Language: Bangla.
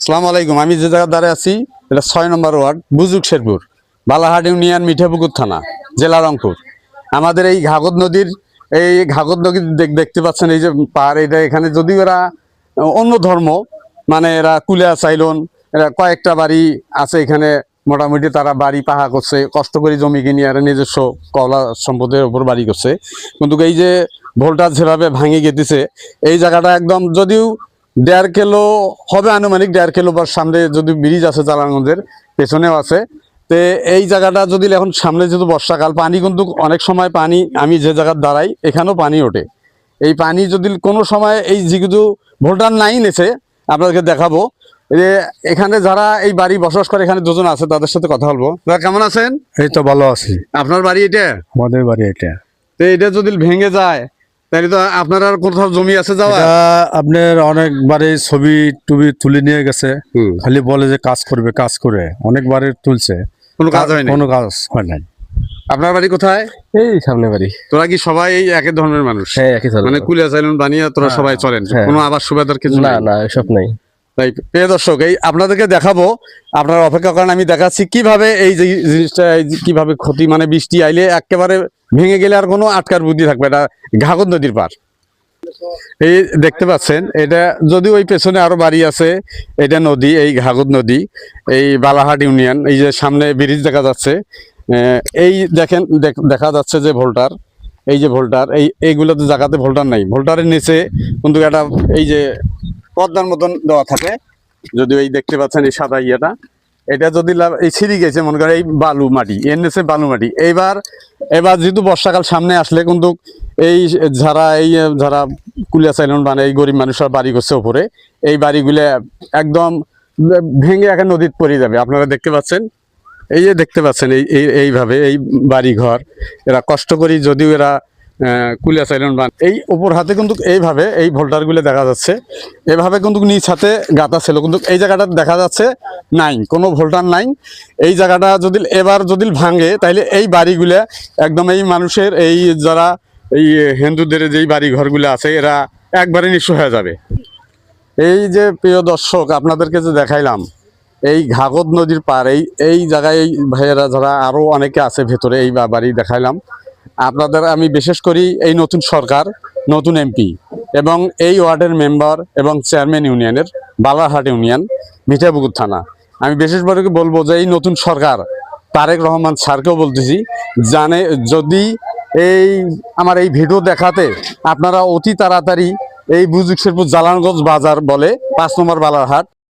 আসসালামু আলাইকুম। আমি যে জায়গায় দাঁড়িয়ে আছি এটা ৬ নম্বর ওয়ার্ড বুজুক শেরপুর, বালাহাট ইউনিয়ন, মিঠাপুকুর থানা, জেলা রংপুর। আমাদের এই ঘাগর নদী দেখতে পাচ্ছেন, এই যে পার, এটা এখানে যদি এরা অন্য ধর্ম, মানে এরা কুলিয়া চাইলন, এরা কয়েকটা বাড়ি আছে এখানে, মোটামুটি তারা বাড়ি পাহা করছে, কষ্ট করে জমি কিনে আর নিজস্ব কলা সম্পদের উপর বাড়ি করছে। কিন্তু এই যে ভোল্টাজ যেভাবে ভাঙে গেতেছে, এই জায়গাটা একদম, যদিও ১.৫ কিলো হবে, আনুমানিক ১.৫ কিলো বা সামনে যদি ব্রিজ আছে জালালগঞ্জের পেছনেও আছে, তো এই জায়গাটা যদি এখন সামনে যেহেতু বর্ষাকাল, পানি কিন্তু অনেক সময় পানি, আমি যে জায়গায় দাঁড়াই এখানেও পানি ওঠে। এই পানি যদি কোনো সময় এই যেহেতু ভোল্টার নাই নেছে, আপনাদেরকে দেখাবো যে এখানে যারা এই বাড়ি বসবাস করে, এখানে দুজন আছে, তাদের সাথে কথা বলবো। দাদা কেমন আছেন? এই তো ভালো আছি। আপনার বাড়ি এটা? আমাদের বাড়ি এটা। তো এটা যদি ভেঙে যায় তাহলে তো আপনার আর কোথাও জমি আছে যাওয়া? আপনার অনেকবারে ছবি টুবি তুলে নিয়ে গেছে, খালি বলে যে কাজ করবে, কাজ করে অনেকবারে তুলছে, কোনো কাজ হয় না, কোনো কাজ হয় নাই। আপনার বাড়ি কোথায়? এই সামনে বাড়ি। তোরা কি সবাই একই ধর্মের মানুষ? হ্যাঁ, একই ধরনের। মানে কুলিয়া চাইলেন বানিয়ে তোরা সবাই চলেন, হ্যাঁ। কোনো আবার সুবিধার কিছু না নাই? না, এসব নাই। তাই প্রিয় দর্শক, এই আপনাদেরকে দেখাবো, আপনারা অপেক্ষা করেন, আমি দেখাচ্ছি কিভাবে এই যে জিনিসটা, কিভাবে ক্ষতি, মানে বৃষ্টি আইলে একেবারে ভেঙে গেলে আর কোনো আটকার বুদ্ধি থাকবে না। ঘাগর নদীর পার, এই দেখতে পাচ্ছেন, এটা যদিও ওই পেছনে আরো বাড়ি আছে, এটা নদী, এই ঘাগর নদী, এই বালাহাট ইউনিয়ন। এই যে সামনে ব্রিজ দেখা যাচ্ছে, এই দেখেন, দেখা যাচ্ছে যে ভোল্টার, এই যে ভোল্টার, এইগুলোতে জায়গাতে ভোল্টার নাই। ভোল্টারের নিচে কিন্তু একটা এই যে পদ্মার মতন দেওয়া থাকে, যদিও এই দেখতে পাচ্ছেন এই সাদা ইয়েটা, এটা যদি এই ছিঁড়ি গেছে, মনে করে এই বালু মাটি, এর নিচে বালু মাটি। এবার যেহেতু বর্ষাকাল সামনে আসলে কিন্তু এই যারা কুলিয়া চাইলন মানে এই গরিব মানুষরা বাড়ি করছে উপরে, এই বাড়িগুলো একদম ভেঙে একা নদীতে পড়ে যাবে। আপনারা দেখতে পাচ্ছেন, এই যে দেখতে পাচ্ছেন, এইভাবে এই বাড়ি ঘর এরা কষ্ট করি, যদিও এরা কুলিয়া চাইলন বান, এই উপর হাতে কিন্তু এইভাবে এই ভোল্টারগুলো দেখা যাচ্ছে, এভাবে কিন্তু নিচ হাতে গাঁথা ছিল, কিন্তু এই জায়গাটা দেখা যাচ্ছে নাই, কোনো ভোল্টার নাই। এই জায়গাটা যদি ভাঙে, তাহলে এই বাড়িগুলো একদম এই মানুষের, এই যারা এই হিন্দুদের যেই বাড়ি ঘরগুলো আছে, এরা একবারে নিঃস্ব হয়ে যাবে। এই যে প্রিয় দর্শক, আপনাদেরকে যে দেখাইলাম এই ঘাগর নদীর পার, এই জায়গায় এই ভাইয়েরা যারা আরো অনেকে আছে ভেতরে, এই বাড়ি দেখাইলাম আপনাদের। আমি বিশেষ করি এই নতুন সরকার, নতুন এমপি এবং এই ওয়ার্ডের মেম্বার এবং চেয়ারম্যান ইউনিয়নের, বালারহাট ইউনিয়ন, মিঠাপুকুর থানা, আমি বিশেষভাবে বলবো যে এই নতুন সরকার তারেক রহমান স্যারকেও বলতেছি, জানে যদি আমার এই ভিডিও দেখাতে আপনারা অতি তাড়াতাড়ি এই বুজুক শেরপুর জালালগঞ্জ বাজার বলে ৫ নম্বর বালারহাট,